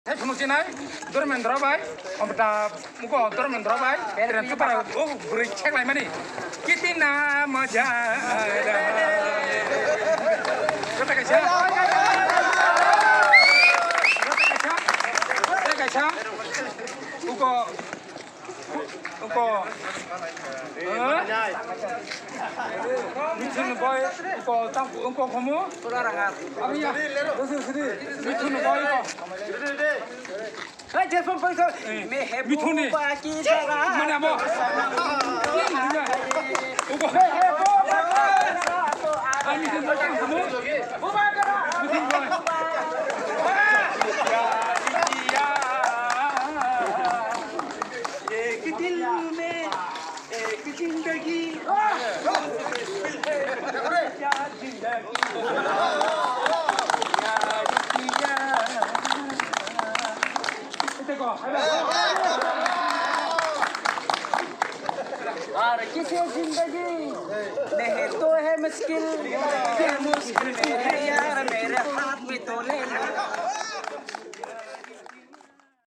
Saya cuma sini, dormen drobai, ompta muka dormen drobai, dan tu para beri cek lagi mana? Kita nama jaga. Kata kaca, kata kaca, muka, mitun boy, muka tangku, muka kamu, apa ya? Mitun boy ko. Telepon ponsel. Mituni. Mana mo? Ugo. Ani mitun boy kamu? Mitun boy. एक दिल में एक जिंदगी क्या और किसी जिंदगी में तो है मुश्किल मेरे यार मेरे